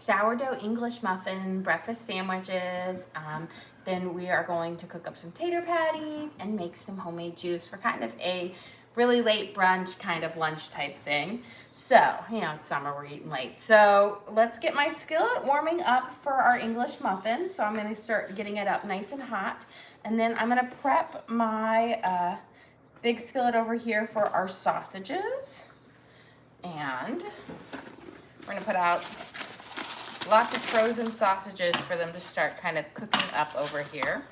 sourdough English muffin breakfast sandwiches. Then we are going to cook up some tater patties and make some homemade juice for kind of a really late brunch kind of lunch type thing. So, you know, it's summer, we're eating late. So let's get my skillet warming up for our English muffins. So I'm gonna start getting it up nice and hot. And then I'm gonna prep my big skillet over here for our sausages. And we're gonna put out lots of frozen sausages for them to start kind of cooking up over here.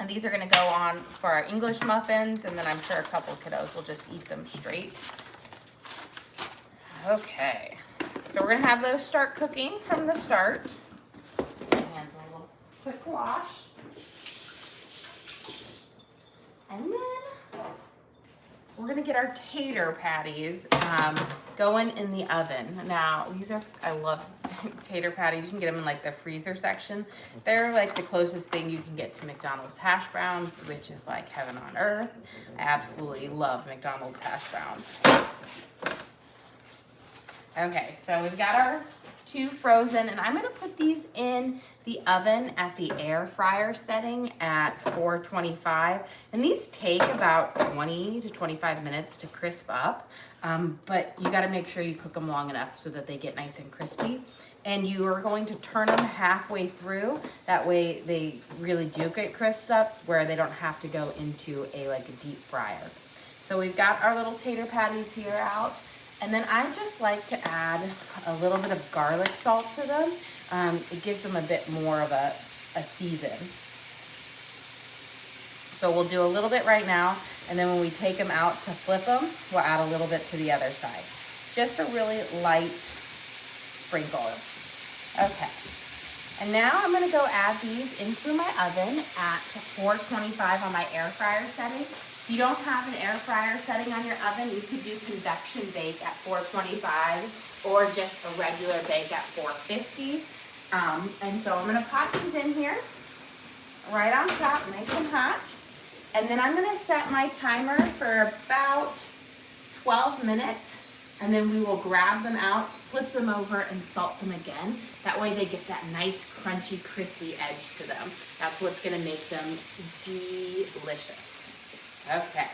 And these are gonna go on for our English muffins, and then I'm sure a couple kiddos will just eat them straight. Okay, so we're gonna have those start cooking from the start. Hands a little quick wash. And then we're gonna get our tater patties going in the oven. Now, I love tater patties. You can get them in like the freezer section. They're like the closest thing you can get to McDonald's hash browns, which is like heaven on earth. I absolutely love McDonald's hash browns. Okay, so we've got our two frozen, and I'm gonna put these in the oven at the air fryer setting at 425. And these take about 20 to 25 minutes to crisp up, but you gotta make sure you cook them long enough so that they get nice and crispy. And you are going to turn them halfway through. That way they really do get crisped up where they don't have to go into a deep fryer. So we've got our little tater patties here out. And then I just like to add a little bit of garlic salt to them. It gives them a bit more of a season. So we'll do a little bit right now, and then when we take them out to flip them, we'll add a little bit to the other side. Just a really light sprinkle. Okay. And now I'm gonna go add these into my oven at 425 on my air fryer setting. If you don't have an air fryer setting on your oven, you could do convection bake at 425 or just a regular bake at 450. And so I'm gonna pop these in here, right on top, nice and hot. And then I'm gonna set my timer for about 12 minutes, and then we will grab them out, flip them over, and salt them again. That way they get that nice, crunchy, crispy edge to them. That's what's gonna make them delicious. Okay,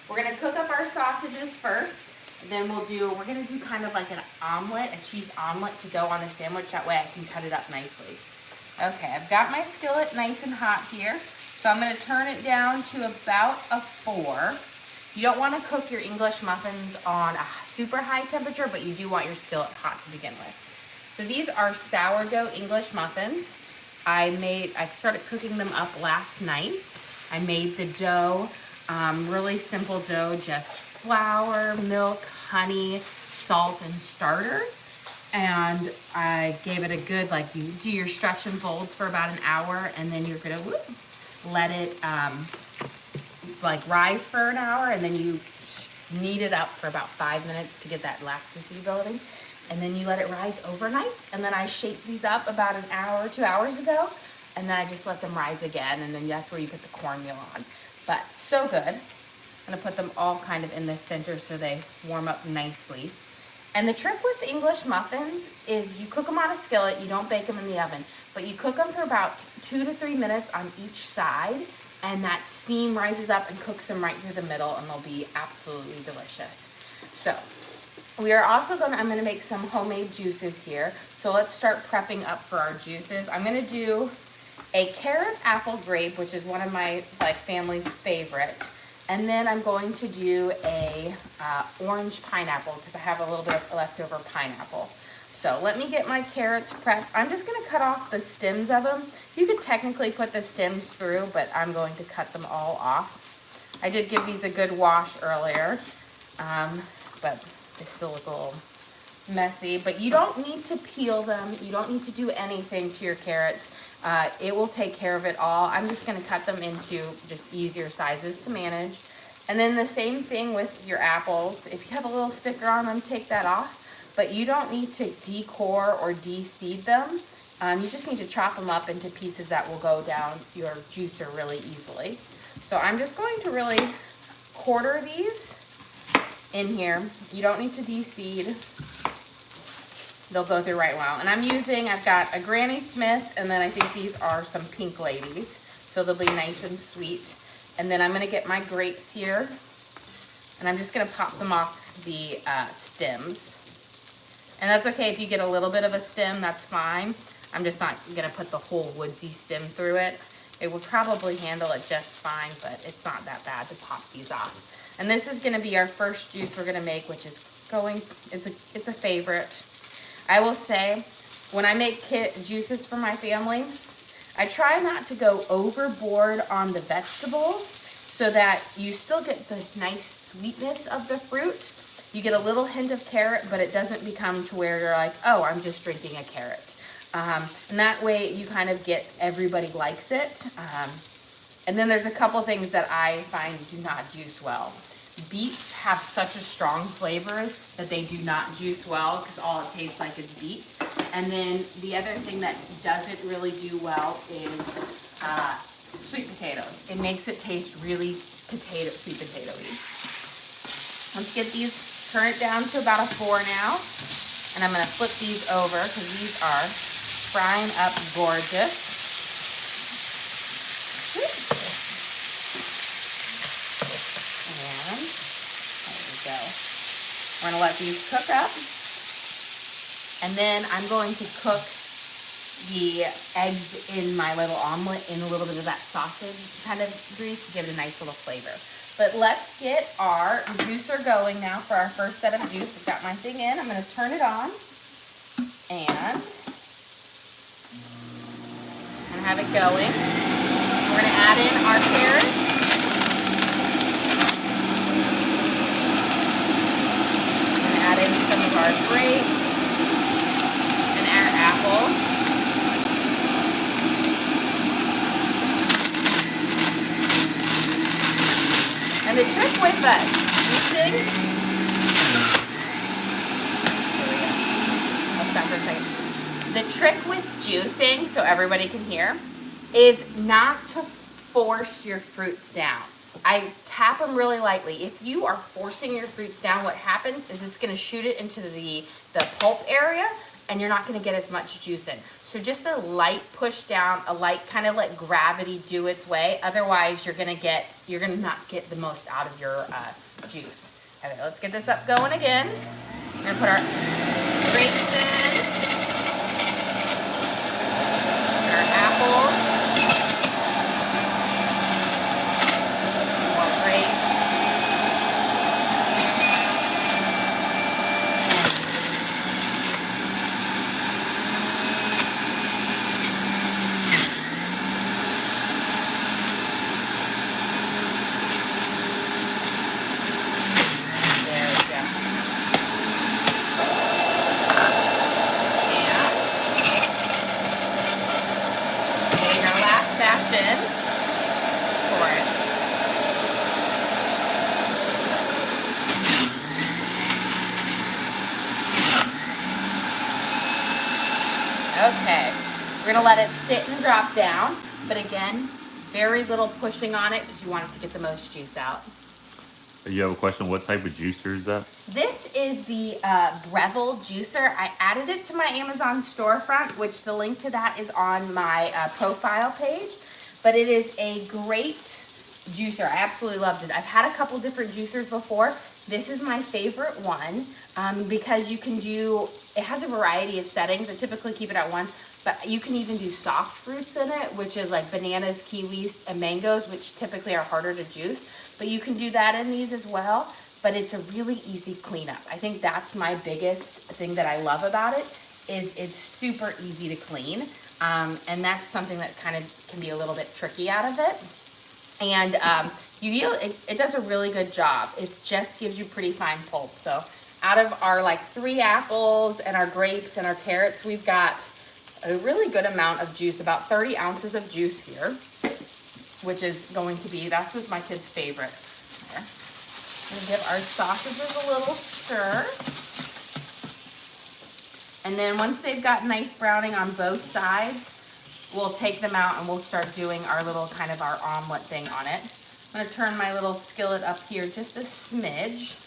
we're gonna cook up our sausages first, and then we're gonna do kind of like an omelet, a cheese omelet to go on a sandwich. That way I can cut it up nicely. Okay, I've got my skillet nice and hot here. So I'm gonna turn it down to about a 4. You don't wanna cook your English muffins on a super high temperature, but you do want your skillet hot to begin with. So these are sourdough English muffins. I started cooking them up last night. I made the dough, really simple dough, just flour, milk, honey, salt, and starter. And I gave it a good, you do your stretch and folds for about an hour, and then you're gonna let it rise for an hour, and then you knead it up for about 5 minutes to get that elasticity building. And then you let it rise overnight. And then I shaped these up about an hour, 2 hours ago. And then I just let them rise again, and then that's where you put the cornmeal on. But so good. I'm gonna put them all kind of in the center so they warm up nicely. And the trick with English muffins is you cook them on a skillet, you don't bake them in the oven, but you cook them for about 2 to 3 minutes on each side, and that steam rises up and cooks them right through the middle, and they'll be absolutely delicious. So I'm gonna make some homemade juices here. So let's start prepping up for our juices. I'm gonna do a carrot apple grape, which is one of my family's favorite. And then I'm going to do a orange pineapple because I have a little bit of leftover pineapple. So let me get my carrots prepped. I'm just gonna cut off the stems of them. You could technically put the stems through, but I'm going to cut them all off. I did give these a good wash earlier, but they still look a little messy. But you don't need to peel them. You don't need to do anything to your carrots. It will take care of it all. I'm just gonna cut them into just easier sizes to manage. And then the same thing with your apples. If you have a little sticker on them, take that off. But you don't need to decore or de-seed them. You just need to chop them up into pieces that will go down your juicer really easily. So I'm just going to really quarter these in here. You don't need to de-seed. they'll go through right well. And I've got a Granny Smith, and then I think these are some Pink Ladies. So they'll be nice and sweet. And then I'm gonna get my grapes here, and I'm just gonna pop them off the stems. And that's okay if you get a little bit of a stem, that's fine. I'm just not gonna put the whole woodsy stem through it. It will probably handle it just fine, but it's not that bad to pop these off. And this is gonna be our first juice we're gonna make, which is it's a favorite. I will say, when I make juices for my family, I try not to go overboard on the vegetables so that you still get the nice sweetness of the fruit. You get a little hint of carrot, but it doesn't become to where you're like, oh, I'm just drinking a carrot. And that way you kind of get, everybody likes it. And then there's a couple things that I find do not juice well. Beets have such a strong flavor that they do not juice well because all it tastes like is beet. And then the other thing that doesn't really do well is sweet potatoes. It makes it taste really sweet potatoey. Let's get these, turn it down to about a 4 now. And I'm gonna flip these over because these are frying up gorgeous. And there we go. We're gonna let these cook up. And then I'm going to cook the eggs in my little omelet in a little bit of that sausage kind of grease to give it a nice little flavor. But let's get our juicer going now for our first set of juice. I've got my thing in. I'm going to turn it on and have it going. We're going to add in our carrots. We're going to add in some of our grapes and our apples. And the trick with juicing, I'll stop for a second. The trick with juicing, so everybody can hear, is not to force your fruits down. I tap them really lightly. If you are forcing your fruits down, what happens is it's gonna shoot it into the pulp area, and you're not gonna get as much juice in. So just a light push down, a light kind of let gravity do its way. Otherwise, you're gonna not get the most out of your juice. Okay, let's get this up going again. We're gonna put our grapes in, our apples, more grapes. Okay, we're gonna let it sit and drop down, but again, very little pushing on it because you want it to get the most juice out. You have a question, what type of juicer is that? This is the Breville juicer. I added it to my Amazon storefront, which the link to that is on my profile page, but it is a great juicer. I absolutely loved it. I've had a couple different juicers before. This is my favorite one because you can do, it has a variety of settings. I typically keep it at 1, but you can even do soft fruits in it, which is like bananas, kiwis, and mangoes, which typically are harder to juice. But you can do that in these as well, but it's a really easy cleanup. I think that's my biggest thing that I love about it, is it's super easy to clean. And that's something that kind of can be a little bit tricky out of it. And it does a really good job. It just gives you pretty fine pulp. So out of our like 3 apples and our grapes and our carrots, we've got a really good amount of juice, about 30 ounces of juice here, which is going to be, that's what's my kid's favorite. Okay. We'll give our sausages a little stir. And then once they've got nice browning on both sides, we'll take them out and we'll start doing our little kind of our omelet thing on it. I'm gonna turn my little skillet up here just a smidge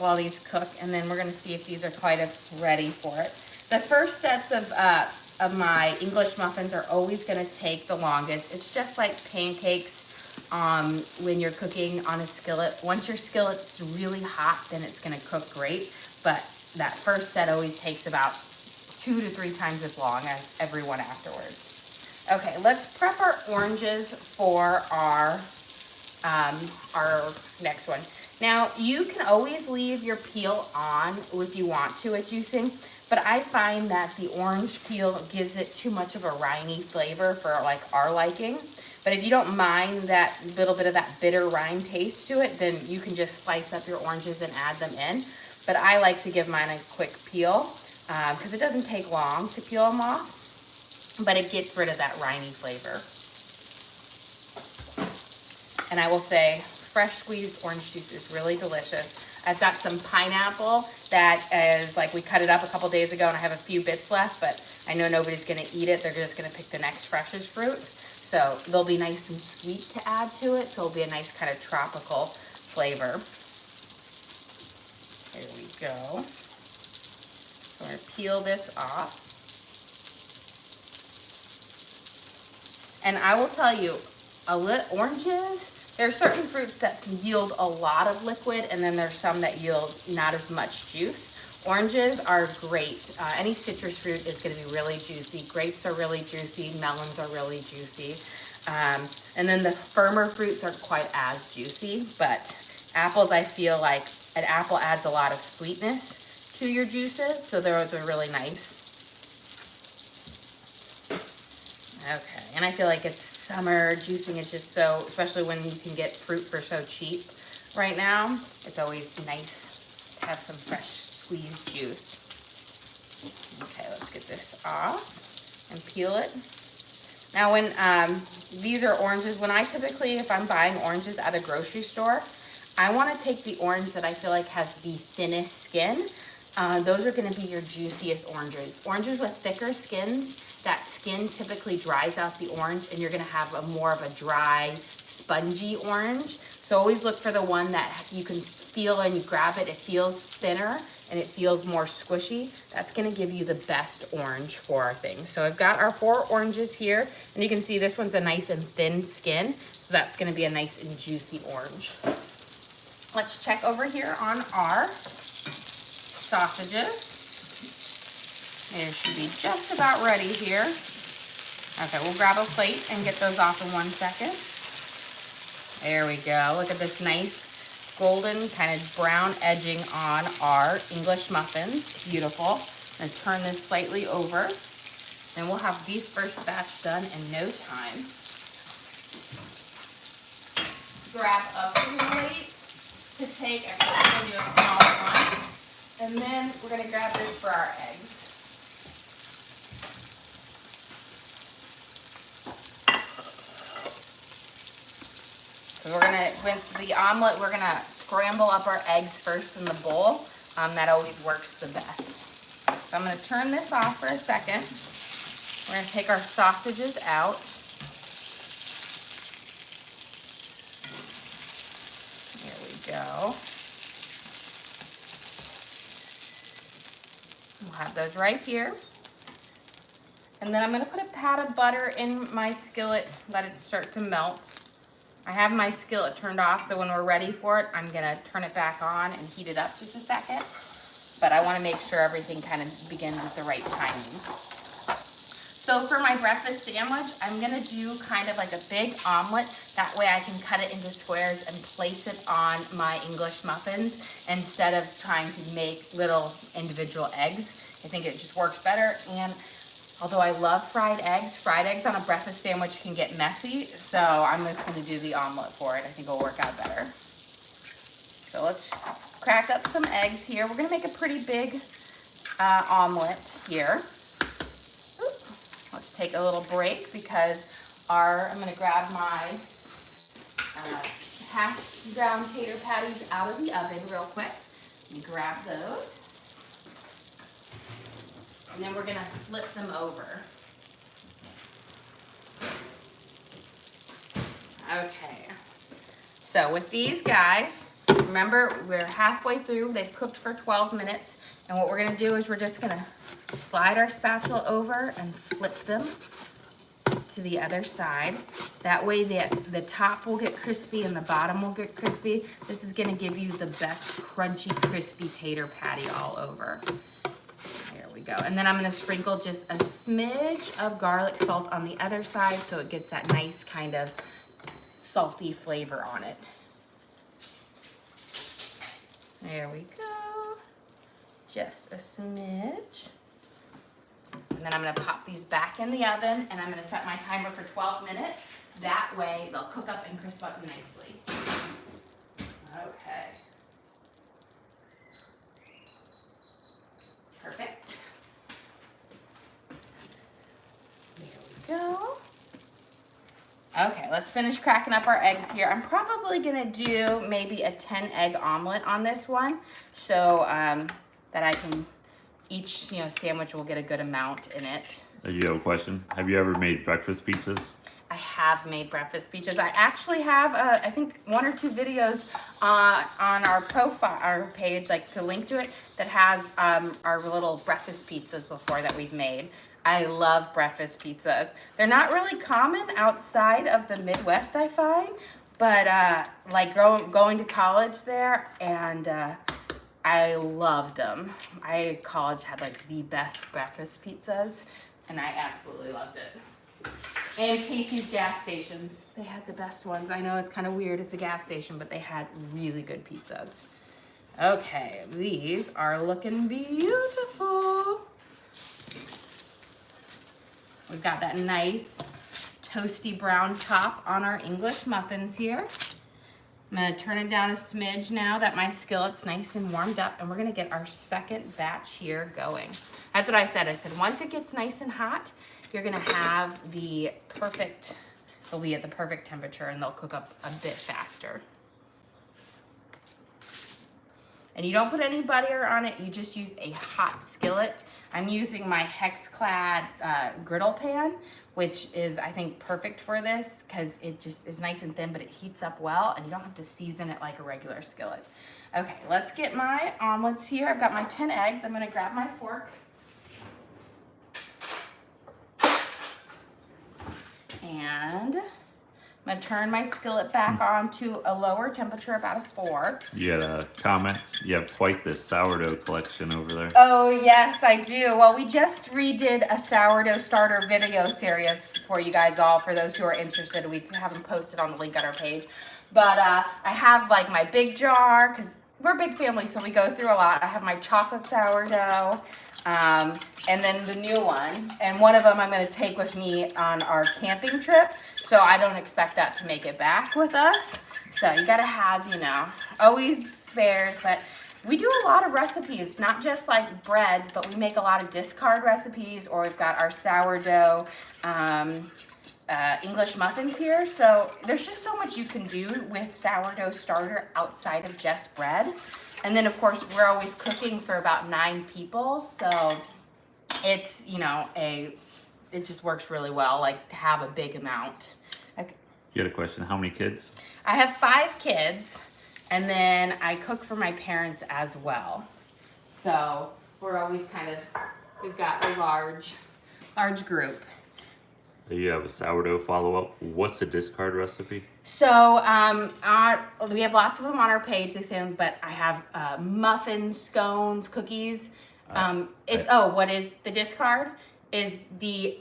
while these cook, and then we're gonna see if these are quite ready for it. The first sets of my English muffins are always gonna take the longest. It's just like pancakes when you're cooking on a skillet. Once your skillet's really hot, then it's gonna cook great. But that first set always takes about 2 to 3 times as long as every one afterwards. Okay, let's prep our oranges for our next one. Now, you can always leave your peel on if you want to at juicing, but I find that the orange peel gives it too much of a rindy flavor for like our liking. But if you don't mind that little bit of that bitter rind taste to it, then you can just slice up your oranges and add them in. But I like to give mine a quick peel because it doesn't take long to peel them off, but it gets rid of that rindy flavor. And I will say, fresh squeezed orange juice is really delicious. I've got some pineapple that is like, we cut it up a couple days ago and I have a few bits left, but I know nobody's gonna eat it. They're just gonna pick the next freshest fruit. So they'll be nice and sweet to add to it. So it'll be a nice kind of tropical flavor. There we go. So I'm gonna peel this off. And I will tell you, oranges, there are certain fruits that can yield a lot of liquid, and then there's some that yield not as much juice. Oranges are great. Any citrus fruit is going to be really juicy. Grapes are really juicy. Melons are really juicy. And then the firmer fruits aren't quite as juicy, but apples, I feel like an apple adds a lot of sweetness to your juices, so those are really nice. Okay, and I feel like it's summer. Juicing is just so, especially when you can get fruit for so cheap right now, it's always nice to have some fresh squeezed juice. Okay, let's get this off and peel it. Now when these are oranges, when I typically, if I'm buying oranges at a grocery store, I want to take the orange that I feel like has the thinnest skin. Those are going to be your juiciest oranges. Oranges with thicker skins, that skin typically dries out the orange and you're gonna have more of a dry, spongy orange. So always look for the one that you can feel and you grab it, it feels thinner and it feels more squishy. That's gonna give you the best orange for our thing. So I've got our 4 oranges here, and you can see this one's a nice and thin skin. So that's gonna be a nice and juicy orange. Let's check over here on our sausages. It should be just about ready here. Okay, we'll grab a plate and get those off in 1 second. There we go. Look at this nice golden kind of brown edging on our English muffins. Beautiful. I'm gonna turn this slightly over, and we'll have these first batch done in no time. Grab a plate to take, actually I'm gonna do a small one, and then we're gonna grab this for our eggs. So we're gonna, with the omelet, we're gonna scramble up our eggs first in the bowl. That always works the best. So I'm gonna turn this off for a second. We're gonna take our sausages out. There we go. We'll have those right here. And then I'm gonna put a pat of butter in my skillet, let it start to melt. I have my skillet turned off, so when we're ready for it, I'm gonna turn it back on and heat it up just a second. But I wanna make sure everything kind of begins at the right timing. So for my breakfast sandwich, I'm gonna do kind of like a big omelet. That way I can cut it into squares and place it on my English muffins instead of trying to make little individual eggs. I think it just works better. And although I love fried eggs on a breakfast sandwich can get messy, so I'm just gonna do the omelet for it. I think it'll work out better. So let's crack up some eggs here. We're gonna make a pretty big omelet here. Oop. Let's take a little break because I'm gonna grab my hash brown tater patties out of the oven real quick. Let me grab those. And then we're gonna flip them over. Okay, so with these guys, remember we're halfway through, they've cooked for 12 minutes, And what we're gonna do is we're just gonna slide our spatula over and flip them to the other side. That way the top will get crispy and the bottom will get crispy. This is gonna give you the best crunchy, crispy tater patty all over. There we go. And then I'm gonna sprinkle just a smidge of garlic salt on the other side so it gets that nice kind of salty flavor on it. There we go. Just a smidge. And then I'm gonna pop these back in the oven and I'm gonna set my timer for 12 minutes. That way they'll cook up and crisp up nicely. Okay. Perfect. There we go. Okay, let's finish cracking up our eggs here. I'm probably gonna do maybe a 10 egg omelet on this one so that I can, each sandwich will get a good amount in it. You have a question? Have you ever made breakfast pizzas? I have made breakfast pizzas. I actually have, I think 1 or 2 videos on our profile, our page, like the link to it, that has our little breakfast pizzas before that we've made. I love breakfast pizzas. They're not really common outside of the Midwest, I find, but like going to college there, and I loved them. College had like the best breakfast pizzas, and I absolutely loved it. And Casey's gas stations, they had the best ones. I know it's kind of weird, it's a gas station, but they had really good pizzas. Okay, these are looking beautiful. We've got that nice toasty brown top on our English muffins here. I'm gonna turn it down a smidge now that my skillet's nice and warmed up, and we're gonna get our second batch here going. That's what I said. I said once it gets nice and hot, you're gonna have they'll be at the perfect temperature and they'll cook up a bit faster. And you don't put any butter on it, you just use a hot skillet. I'm using my hex-clad griddle pan, which is, I think, perfect for this because it just is nice and thin, but it heats up well and you don't have to season it like a regular skillet. Okay, let's get my omelets here. I've got my 10 eggs. I'm gonna grab my fork. And I'm gonna turn my skillet back on to a lower temperature, about a 4. You had a comment? You have quite the sourdough collection over there. Oh yes, I do. Well, we just redid a sourdough starter video series for you guys all, for those who are interested. We haven't posted on the link on our page. But I have like my big jar, because we're a big family, so we go through a lot. I have my chocolate sourdough, and then the new one. And one of them I'm going to take with me on our camping trip, so I don't expect that to make it back with us. So you got to have, always spares. But we do a lot of recipes, not just like breads, but we make a lot of discard recipes, or we've got our sourdough English muffins here. So there's just so much you can do with sourdough starter outside of just bread. And then of course we're always cooking for about 9 people, so it's it just works really well, like to have a big amount. Okay. You had a question? How many kids? I have 5 kids, and then I cook for my parents as well. So we're always we've got a large group. You have a sourdough follow-up. What's a discard recipe? So we have lots of them on our page, they say them, but I have muffins, scones, cookies. What is the discard? Is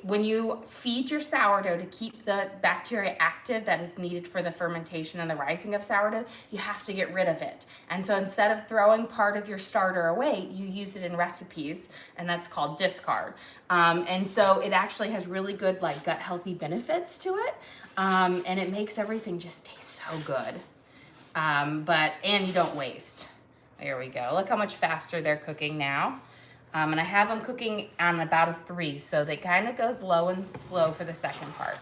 when you feed your sourdough to keep the bacteria active that is needed for the fermentation and the rising of sourdough, you have to get rid of it. And so instead of throwing part of your starter away, you use it in recipes, and that's called discard. And so it actually has really good gut healthy benefits to it, and it makes everything just taste so good. And you don't waste. There we go. Look how much faster they're cooking now. And I have them cooking on about a 3, so they kind of goes low and slow for the second part.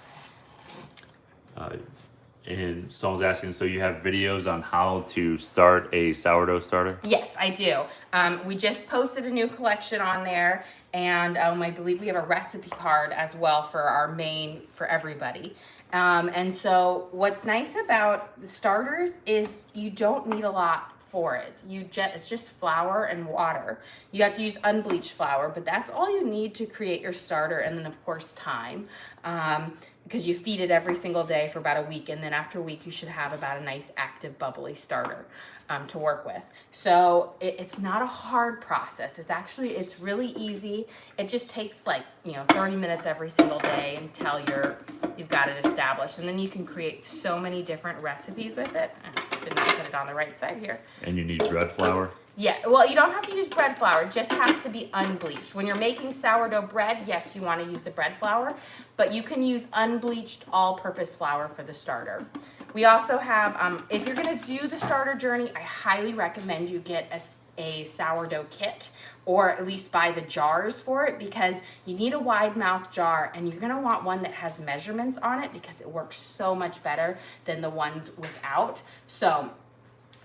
And someone's asking, so you have videos on how to start a sourdough starter? Yes, I do. We just posted a new collection on there, and I believe we have a recipe card as well for for everybody. And so what's nice about the starters is you don't need a lot for it. It's just flour and water. You have to use unbleached flour, but that's all you need to create your starter. And then of course thyme, because you feed it every single day for about a week. And then after a week, you should have about a nice active bubbly starter to work with. So it's not a hard process. It's really easy. It just takes like, 30 minutes every single day until you've got it established. And then you can create so many different recipes with it. Did not put it on the right side here. And you need bread flour? Yeah, well, you don't have to use bread flour. It just has to be unbleached. When you're making sourdough bread, yes, you want to use the bread flour, but you can use unbleached all-purpose flour for the starter. We also have, if you're going to do the starter journey, I highly recommend you get a sourdough kit, or at least buy the jars for it, because you need a wide mouth jar, and you're going to want one that has measurements on it because it works so much better than the ones without. So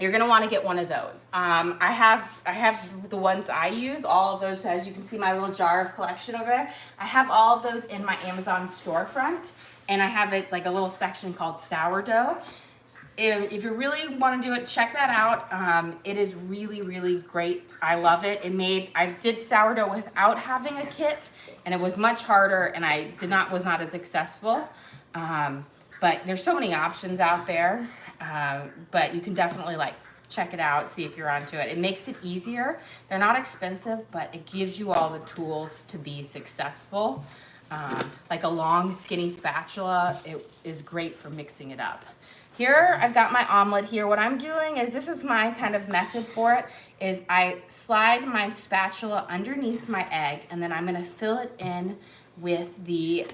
you're gonna want to get one of those. I have the ones I use, all of those, as you can see my little jar of collection over there. I have all of those in my Amazon storefront, and I have it like a little section called sourdough. If you really want to do it, check that out. It is really, really great. I love it. I did sourdough without having a kit, and it was much harder, and I was not as successful. But there's so many options out there. But you can definitely check it out, see if you're onto it. It makes it easier. They're not expensive, but it gives you all the tools to be successful. Like a long skinny spatula, it is great for mixing it up. Here, I've got my omelet here. What I'm doing is, this is my kind of method for it, is I slide my spatula underneath my egg, and then I'm gonna fill it in with the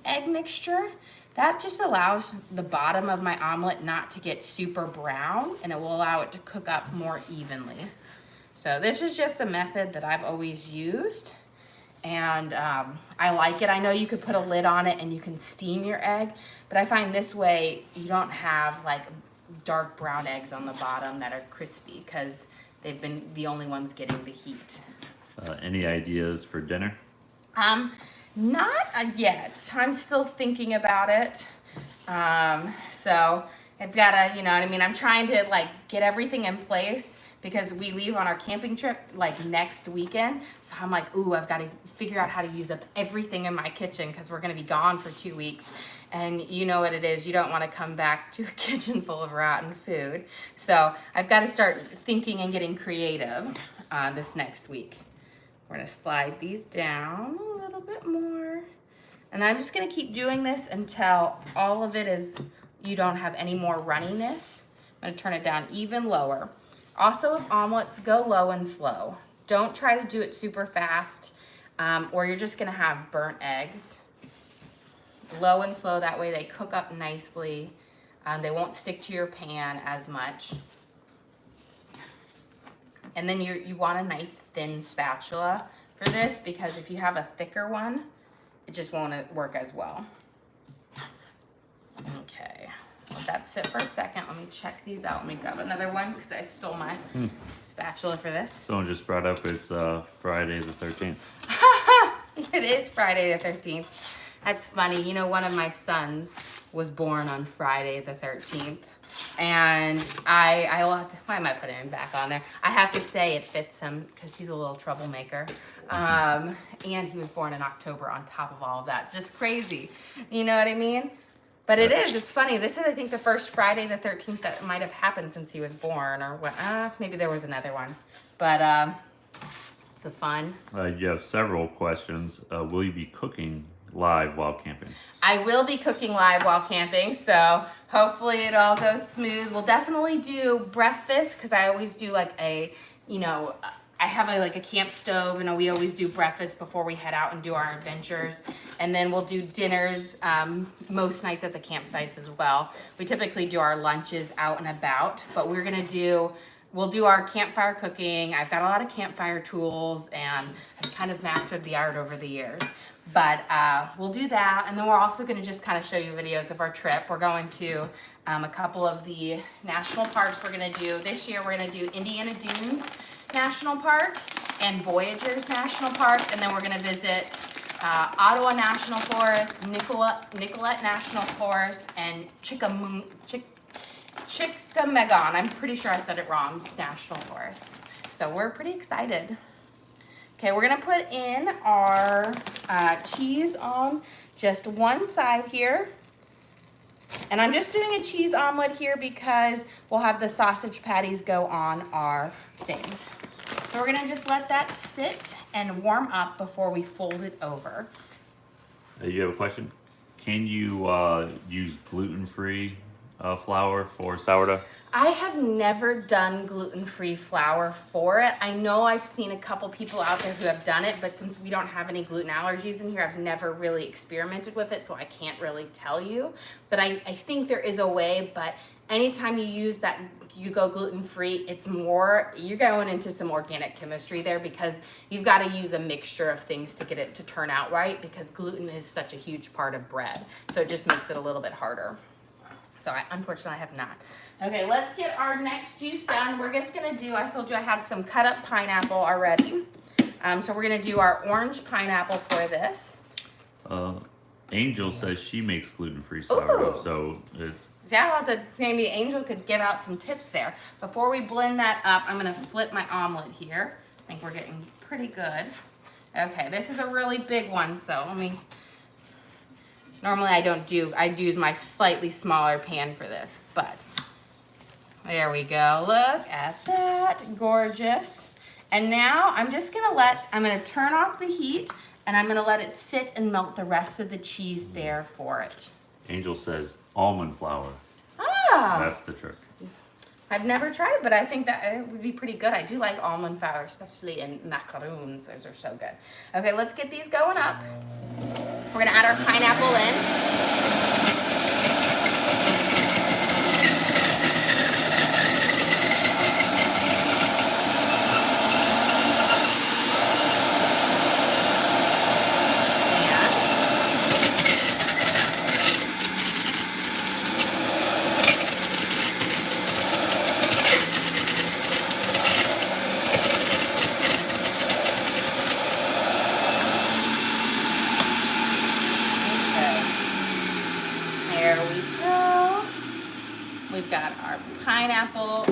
egg mixture. That just allows the bottom of my omelet not to get super brown, and it will allow it to cook up more evenly. So this is just a method that I've always used, and I like it. I know you could put a lid on it and you can steam your egg, but I find this way you don't have dark brown eggs on the bottom that are crispy, because they've been the only ones getting the heat. Any ideas for dinner? Not yet. I'm still thinking about it. So I've got to, I'm trying to get everything in place, because we leave on our camping trip next weekend. So I'm like, ooh, I've got to figure out how to use up everything in my kitchen, because we're going to be gone for 2 weeks. And you know what it is. You don't want to come back to a kitchen full of rotten food. So I've got to start thinking and getting creative this next week. We're gonna slide these down a little bit more. And I'm just gonna keep doing this until all of it is, you don't have any more runniness. I'm gonna turn it down even lower. Also, with omelets, go low and slow. Don't try to do it super fast, or you're just gonna have burnt eggs. Low and slow, that way they cook up nicely. They won't stick to your pan as much. And then you want a nice thin spatula for this, because if you have a thicker one, it just won't work as well. Okay, let that sit for a second. Let me check these out. Let me grab another one, because I stole my spatula for this. Someone just brought up it's Friday the 13th. It is Friday the 13th. That's funny. One of my sons was born on Friday the 13th. And I will have to, why am I putting him back on there? I have to say it fits him, because he's a little troublemaker. And he was born in October on top of all of that. It's just crazy. You know what I mean? But it's funny. This is, I think, the first Friday the 13th that might have happened since he was born, or what? Maybe there was another one. But it's a fun. You have several questions. Will you be cooking live while camping? I will be cooking live while camping, so hopefully it all goes smooth. We'll definitely do breakfast, because I always do I have a camp stove, and we always do breakfast before we head out and do our adventures. And then we'll do dinners most nights at the campsites as well. We typically do our lunches out and about, but we'll do our campfire cooking. I've got a lot of campfire tools, and I've kind of mastered the art over the years. But we'll do that, and then we're also going to just kind of show you videos of our trip. We're going to a couple of the national parks we're going to do. This year we're going to do Indiana Dunes National Park and Voyagers National Park, and then we're going to visit Ottawa National Forest, Nicollet National Forest, and Chickamegon. I'm pretty sure I said it wrong. National Forest. So we're pretty excited. Okay, we're gonna put in our cheese on just one side here. And I'm just doing a cheese omelet here because we'll have the sausage patties go on our things. So we're gonna just let that sit and warm up before we fold it over. You have a question? Can you use gluten-free flour for sourdough? I have never done gluten-free flour for it. I know I've seen a couple people out there who have done it, but since we don't have any gluten allergies in here, I've never really experimented with it, so I can't really tell you. But I think there is a way, but anytime you use that, you go gluten-free, it's more, you're going into some organic chemistry there because you've got to use a mixture of things to get it to turn out right because gluten is such a huge part of bread. So it just makes it a little bit harder. So unfortunately, I have not. Okay, let's get our next juice done. We're just gonna do, I told you I had some cut up pineapple already. So we're gonna do our orange pineapple for this. Angel says she makes gluten-free sourdough, Ooh. so it's... See, I'll have to, maybe Angel could give out some tips there. Before we blend that up, I'm gonna flip my omelet here. I think we're getting pretty good. Okay, this is a really big one, so let me, normally I use my slightly smaller pan for this, but there we go. Look at that, gorgeous. And now I'm just gonna turn off the heat and I'm gonna let it sit and melt the rest of the cheese there for it. Angel says almond flour. Ah! That's the trick. I've never tried it, but I think that it would be pretty good. I do like almond flour, especially in macaroons. Those are so good. Okay, let's get these going up. We're gonna add our pineapple in. There we go. We've got our pineapple,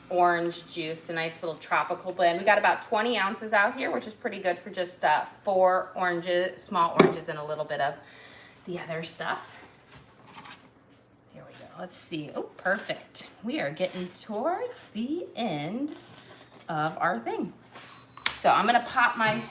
orange juice, a nice little tropical blend. We got about 20 ounces out here, which is pretty good for just 4 oranges, small oranges, and a little bit of the other stuff. There we go. Let's see. Oh, perfect. We are getting towards the end of our thing. So I'm gonna pop my,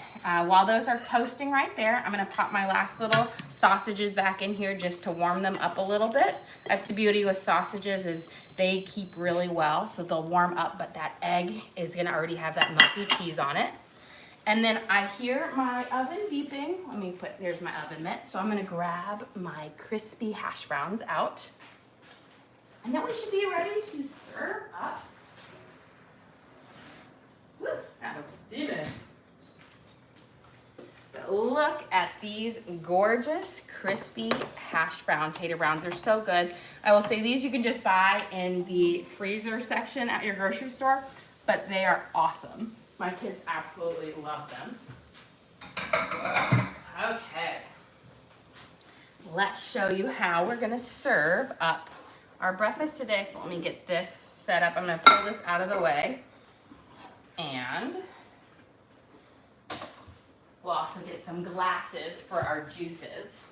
while those are toasting right there, I'm gonna pop my last little sausages back in here just to warm them up a little bit. That's the beauty with sausages is they keep really well, so they'll warm up, but that egg is gonna already have that melty cheese on it. And then I hear my oven beeping. Let me put, there's my oven mitt. So I'm gonna grab my crispy hash browns out. And then we should be ready to serve up. Woo, that was steaming. But look at these gorgeous, crispy hash brown tater browns. They're so good. I will say these you can just buy in the freezer section at your grocery store, but they are awesome. My kids absolutely love them. Okay. Let's show you how we're gonna serve up our breakfast today. So let me get this set up. I'm gonna pull this out of the way. And we'll also get some glasses for our juices.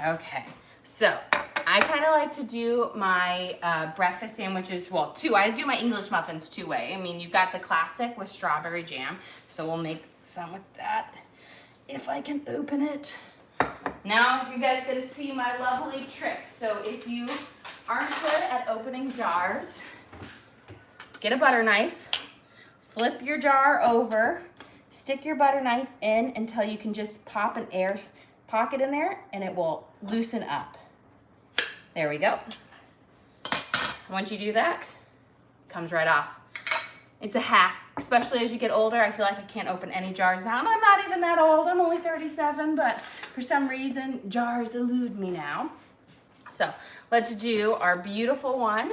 Okay, so I kind of like to do my breakfast sandwiches, well, I do my English muffins 2-way. I mean, you've got the classic with strawberry jam, so we'll make some with that. If I can open it. Now you guys get to see my lovely trick. So if you aren't good at opening jars, get a butter knife, flip your jar over, stick your butter knife in until you can just pop an air pocket in there and it will loosen up. There we go. Once you do that, it comes right off. It's a hack, especially as you get older. I feel like I can't open any jars now. And I'm not even that old, I'm only 37, but for some reason, jars elude me now. So let's do our beautiful one.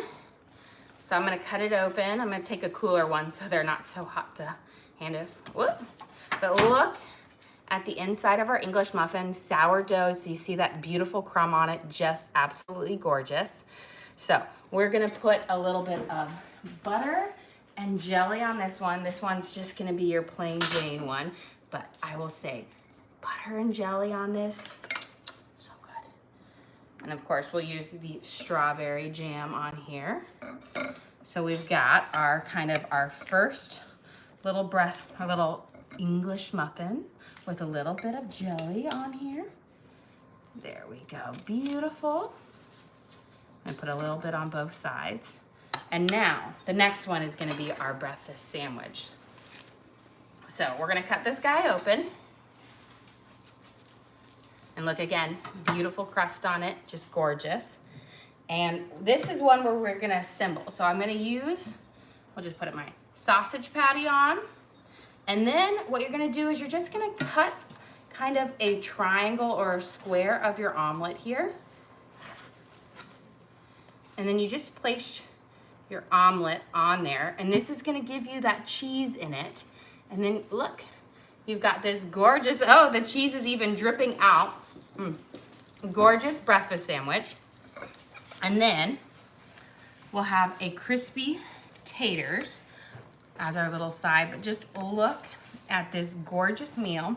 So I'm gonna cut it open. I'm gonna take a cooler one so they're not so hot to handle. Whoop. But look at the inside of our English muffin, sourdough, so you see that beautiful crumb on it, just absolutely gorgeous. So we're gonna put a little bit of butter and jelly on this one. This one's just gonna be your plain Jane one, but I will say butter and jelly on this, so good. And of course we'll use the strawberry jam on here. So we've got our first little our little English muffin with a little bit of jelly on here. There we go, beautiful. And put a little bit on both sides. And now the next one is gonna be our breakfast sandwich. So we're gonna cut this guy open. And look again, beautiful crust on it, just gorgeous. And this is one where we're gonna assemble. So I'm gonna use, we'll just put my sausage patty on. And then what you're gonna do is you're just gonna cut kind of a triangle or a square of your omelet here. And then you just place your omelet on there. And this is gonna give you that cheese in it. And then look, you've got this gorgeous, oh, the cheese is even dripping out. Gorgeous breakfast sandwich. And then we'll have a crispy taters as our little side, but just look at this gorgeous meal.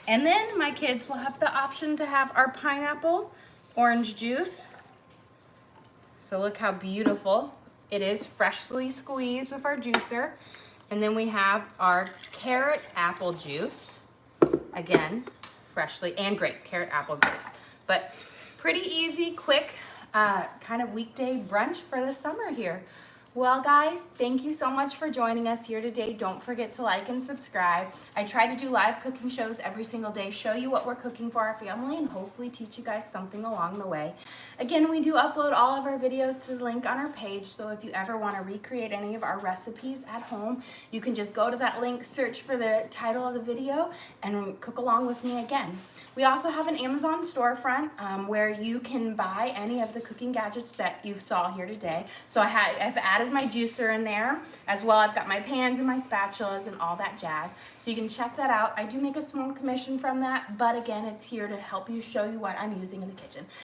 And then my kids will have the option to have our pineapple orange juice. So look how beautiful it is, freshly squeezed with our juicer. And then we have our carrot apple juice, again, freshly, and grape, carrot apple grape. But pretty easy, quick, kind of weekday brunch for the summer here. Well guys, thank you so much for joining us here today. Don't forget to like and subscribe. I try to do live cooking shows every single day, show you what we're cooking for our family, and hopefully teach you guys something along the way. Again, we do upload all of our videos to the link on our page, so if you ever want to recreate any of our recipes at home, you can just go to that link, search for the title of the video, and cook along with me again. We also have an Amazon storefront where you can buy any of the cooking gadgets that you saw here today. So I've added my juicer in there as well. I've got my pans and my spatulas and all that jazz. So you can check that out. I do make a small commission from that, but again, it's here to help you, show you what I'm using in the kitchen.